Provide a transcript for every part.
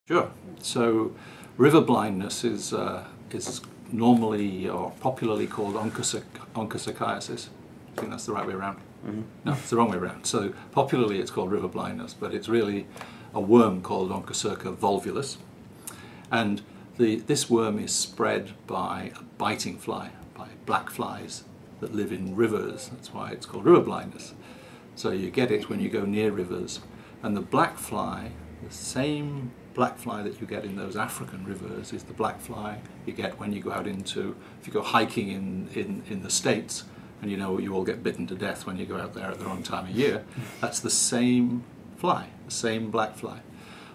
Sure. So river blindness is normally or popularly called onchocerciasis. I think that's the right way around. Mm-hmm. No, it's the wrong way around. So popularly it's called river blindness, but it's really a worm called Onchocerca volvulus. And this worm is spread by a biting fly, by black flies that live in rivers. That's why it's called river blindness. So you get it when you go near rivers. And the black fly, the same black fly that you get in those African rivers, is the black fly you get when you go out into, if you go hiking in the States, and you know you all get bitten to death when you go out there at the wrong time of year. That's the same fly, the same black fly.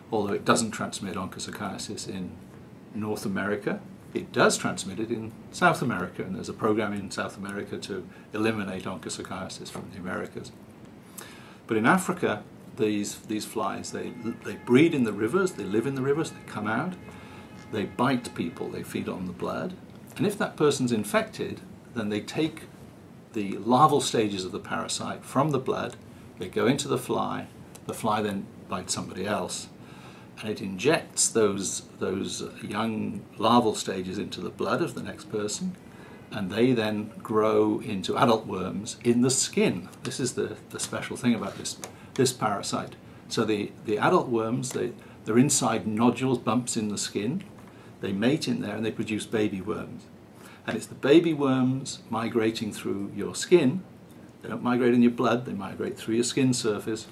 Although it doesn't transmit onchocerciasis in North America, it does transmit it in South America, and there's a program in South America to eliminate onchocerciasis from the Americas. But in Africa, these flies, they breed in the rivers, they live in the rivers, they come out, they bite people, they feed on the blood, and if that person's infected, then they take the larval stages of the parasite from the blood, they go into the fly then bites somebody else, and it injects those young larval stages into the blood of the next person, and they then grow into adult worms in the skin. This is the special thing about this parasite. So the adult worms, they're inside nodules, bumps in the skin, they mate in there and they produce baby worms. And it's the baby worms migrating through your skin. They don't migrate in your blood, they migrate through your skin surface.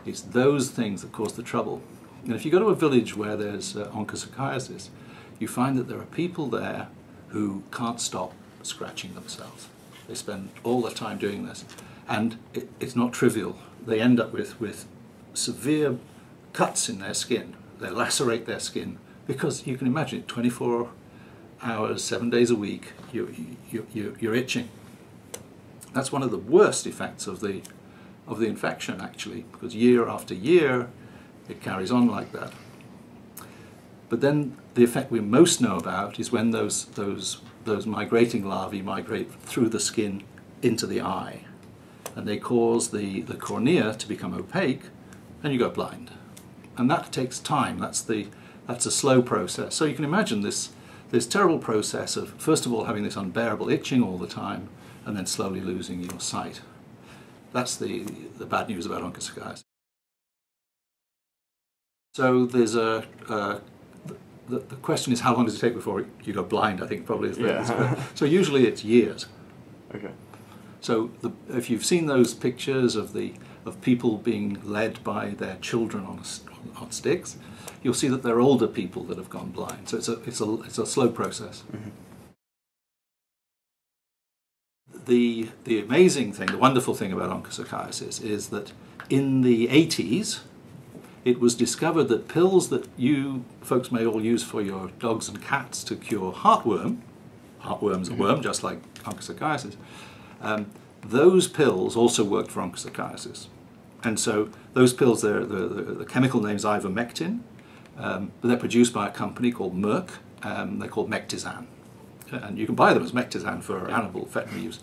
It's those things that cause the trouble. And if you go to a village where there's onchocerciasis, you find that there are people there who can't stop scratching themselves. They spend all their time doing this. And it's not trivial. They end up with severe cuts in their skin. They lacerate their skin because you can imagine it, 24 hours, 7 days a week, you're itching. That's one of the worst effects of the infection, actually, because year after year it carries on like that. But then the effect we most know about is when those migrating larvae migrate through the skin into the eye, and they cause the cornea to become opaque, and you go blind. And that takes time. That's a slow process. So you can imagine this terrible process of, first of all, having this unbearable itching all the time, and then slowly losing your sight. That's the bad news about onchocerciasis. So there's the question is, how long does it take before you go blind? I think probably is the Yeah. So usually it's years. Okay. So if you've seen those pictures of people being led by their children on sticks, you'll see that they're older people that have gone blind. So it's a slow process. Mm-hmm. The amazing thing, the wonderful thing about onchocerciasis is that in the 80s, it was discovered that pills that you folks may all use for your dogs and cats to cure heartworm's a worm just like onchocerciasis, those pills also worked for onchocerciasis. And so those pills, the chemical name is ivermectin, but they're produced by a company called Merck. They're called Mectizan. And you can buy them as Mectizan for animal veterinary use.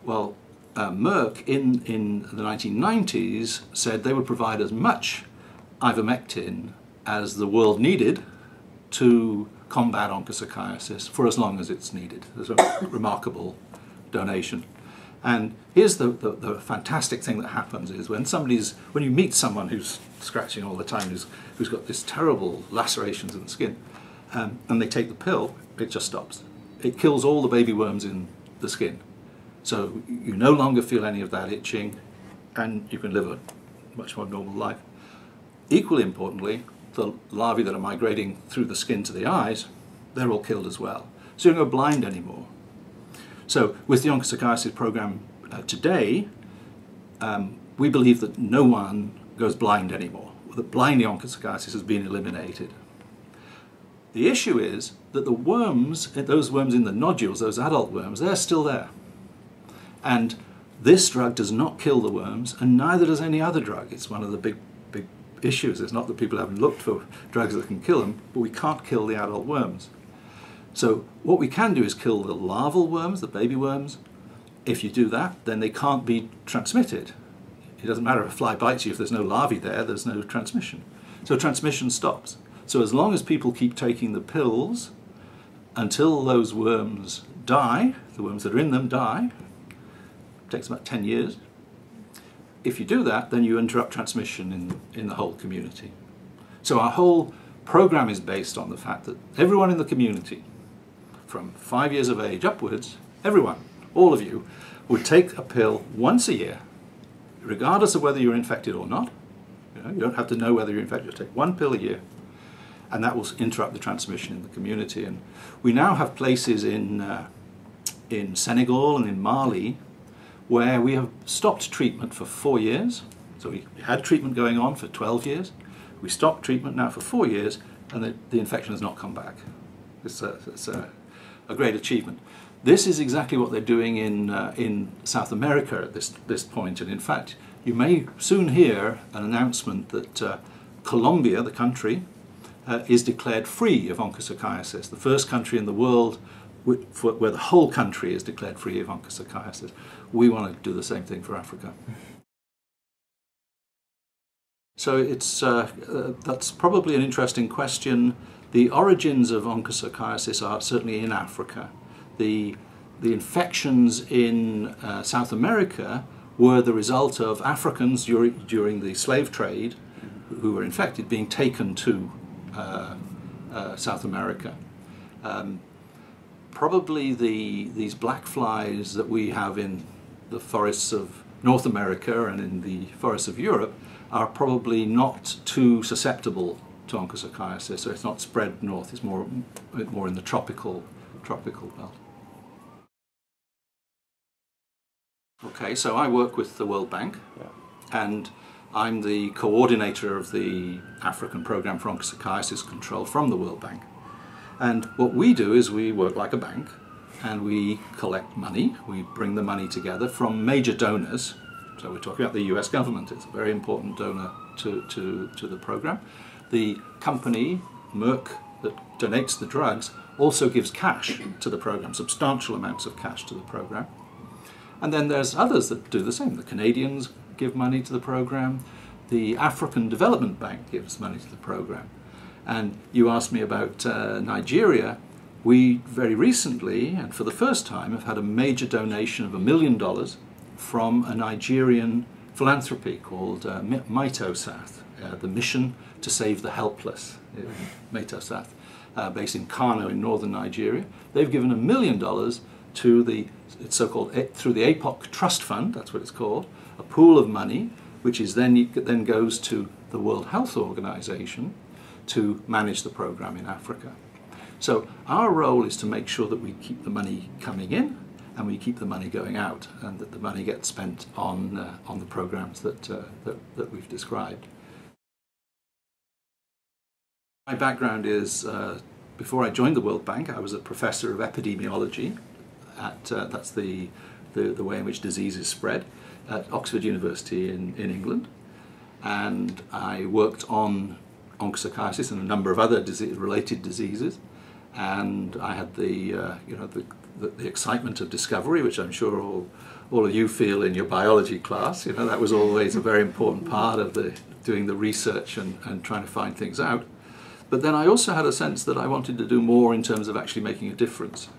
Well, Merck in the 1990s said they would provide as much ivermectin as the world needed to combat onchocerciasis for as long as it's needed. It's a remarkable donation. And here's the fantastic thing that happens is when you meet someone who's scratching all the time, who's got this terrible lacerations in the skin, and they take the pill, it just stops. It kills all the baby worms in the skin. So you no longer feel any of that itching, and you can live a much more normal life. Equally importantly, the larvae that are migrating through the skin to the eyes, they're all killed as well. So you don't go blind anymore. So with the onchocerciasis program today, we believe that no one goes blind anymore. That blind onchocerciasis has been eliminated. The issue is that the worms, those worms in the nodules, those adult worms, they're still there. And this drug does not kill the worms, and neither does any other drug. It's one of the big issues. It's not that people haven't looked for drugs that can kill them, but we can't kill the adult worms. So what we can do is kill the larval worms, the baby worms. If you do that, then they can't be transmitted. It doesn't matter if a fly bites you, if there's no larvae there, there's no transmission. So transmission stops. So as long as people keep taking the pills until those worms die, the worms that are in them die, it takes about 10 years. If you do that, then you interrupt transmission in the whole community. So our whole program is based on the fact that everyone in the community, from 5 years of age upwards, everyone, all of you, would take a pill once a year, regardless of whether you're infected or not. You don't have to know whether you're infected. You take one pill a year, and that will interrupt the transmission in the community. And we now have places in Senegal and in Mali where we have stopped treatment for 4 years. So we had treatment going on for 12 years. We stopped treatment now for 4 years, and the infection has not come back. It's a great achievement. This is exactly what they're doing in South America at this point. And in fact, you may soon hear an announcement that Colombia, the country, is declared free of onchocerciasis, the first country in the world where the whole country is declared free of onchocerciasis. We want to do the same thing for Africa. So that's probably an interesting question. The origins of onchocerciasis are certainly in Africa. The infections in South America were the result of Africans during the slave trade who were infected being taken to South America. Probably these black flies that we have in the forests of North America and in the forests of Europe are probably not too susceptible to onchocerciasis, so it's not spread north, it's more in the tropical belt. Okay, so I work with the World Bank, and I'm the coordinator of the African Programme for Onchocerciasis Control from the World Bank. And what we do is we work like a bank, and we collect money. We bring the money together from major donors. So we're talking about the US government. It's a very important donor to the programme. The company, Merck, that donates the drugs, also gives cash to the programme, substantial amounts of cash to the programme. And then there's others that do the same. The Canadians give money to the programme. The African Development Bank gives money to the programme. And you asked me about Nigeria. We very recently, and for the first time, have had a major donation of $1 million from a Nigerian philanthropy called Mitosat, the Mission to Save the Helpless, Mitosat, based in Kano in northern Nigeria. They've given $1 million to the so-called, through the APOC Trust Fund, that's what it's called, a pool of money, which is then goes to the World Health Organization to manage the program in Africa. So our role is to make sure that we keep the money coming in and we keep the money going out, and that the money gets spent on the programs that we've described. My background is, before I joined the World Bank, I was a professor of epidemiology at, that's the way in which diseases spread, at Oxford University in England. And I worked on onchocerciasis and a number of other related diseases. And I had the excitement of discovery, which I'm sure all of you feel in your biology class. That was always a very important part of doing the research and trying to find things out. But then I also had a sense that I wanted to do more in terms of actually making a difference.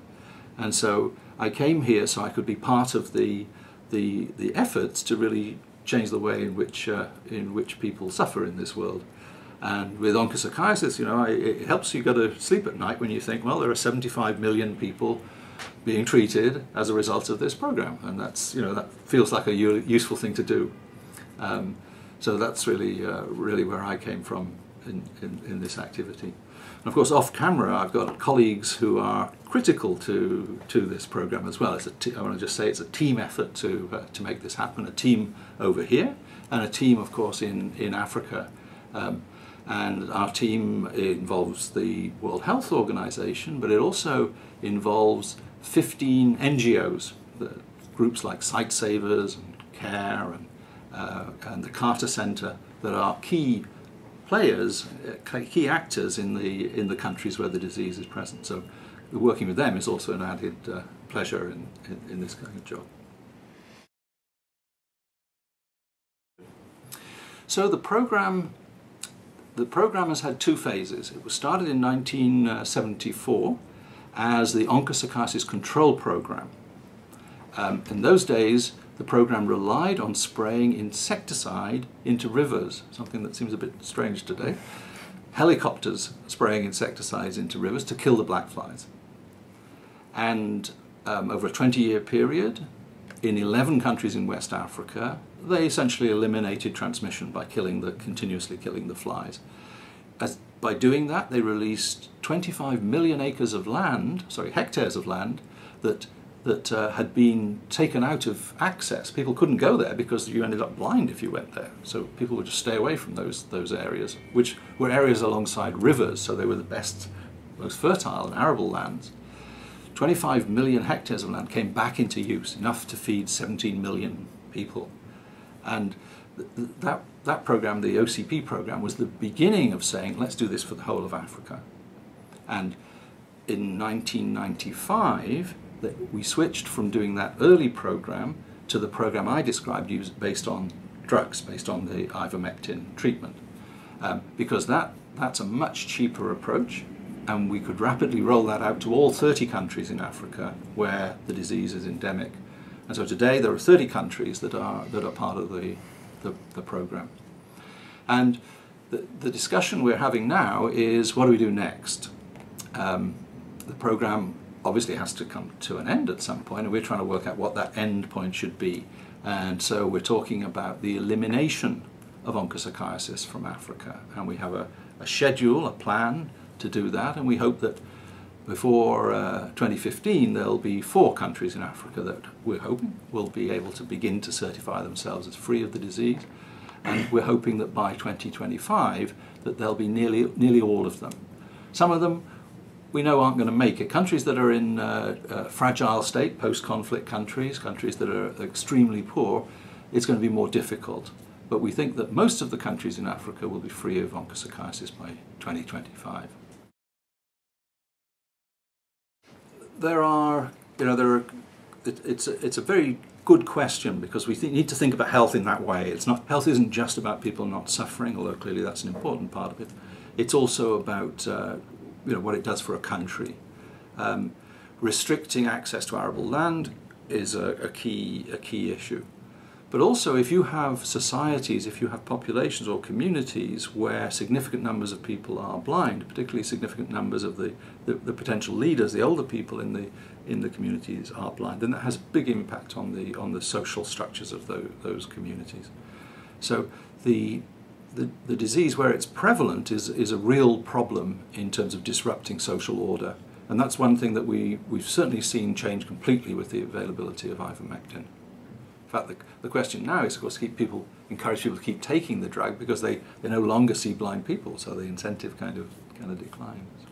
And so I came here so I could be part of the efforts to really change the way in which people suffer in this world. And with onchocerciasis, it helps you go to sleep at night when you think, well, there are 75 million people being treated as a result of this program, and that's that feels like a useful thing to do. So that's really where I came from in this activity. And of course, off camera, I've got colleagues who are critical to this program as well. I want to just say it's a team effort to make this happen. A team over here, and a team, of course, in Africa. And our team involves the World Health Organization, but it also involves 15 NGOs, groups like Sight Savers and CARE and the Carter Center, that are key players, key actors in the countries where the disease is present. So working with them is also an added pleasure in this kind of job. So the program the program has had two phases. It was started in 1974 as the Onchocerciasis control program. In those days, the program relied on spraying insecticide into rivers, something that seems a bit strange today. Helicopters spraying insecticides into rivers to kill the black flies. And over a 20-year period, in 11 countries in West Africa, they essentially eliminated transmission by continuously killing the flies. By doing that, they released 25 million hectares of land that had been taken out of access. People couldn't go there because you ended up blind if you went there. So people would just stay away from those areas, which were areas alongside rivers, so they were the best, most fertile and arable lands. 25 million hectares of land came back into use, enough to feed 17 million people. And that program, the OCP program, was the beginning of saying, let's do this for the whole of Africa. And in 1995, we switched from doing that early program to the program I described, based on drugs, based on the ivermectin treatment. Because that's a much cheaper approach, and we could rapidly roll that out to all 30 countries in Africa where the disease is endemic. And so today there are 30 countries that are part of the program. And the discussion we're having now is, what do we do next? The program obviously has to come to an end at some point, and we're trying to work out what that end point should be. And so we're talking about the elimination of onchocerciasis from Africa, and we have a schedule, a plan to do that, and we hope that before 2015 there'll be 4 countries in Africa that we're hoping will be able to begin to certify themselves as free of the disease, and we're hoping that by 2025 that there'll be nearly all of them. Some of them we know aren't going to make it. Countries that are in a fragile state, post-conflict countries that are extremely poor, it's going to be more difficult. But we think that most of the countries in Africa will be free of onchocerciasis by 2025. It's a very good question, because we need to think about health in that way. Health isn't just about people not suffering, although clearly that's an important part of it. It's also about what it does for a country. Restricting access to arable land is a key issue. But also, if you have societies, if you have populations or communities where significant numbers of people are blind, particularly significant numbers of the potential leaders, the older people in the communities are blind, then that has a big impact on the social structures of those communities. So the disease, where it's prevalent, is a real problem in terms of disrupting social order. And that's one thing that we've certainly seen change completely with the availability of ivermectin. In fact, the question now is, of course, encourage people to keep taking the drug, because they no longer see blind people, so the incentive kind of declines.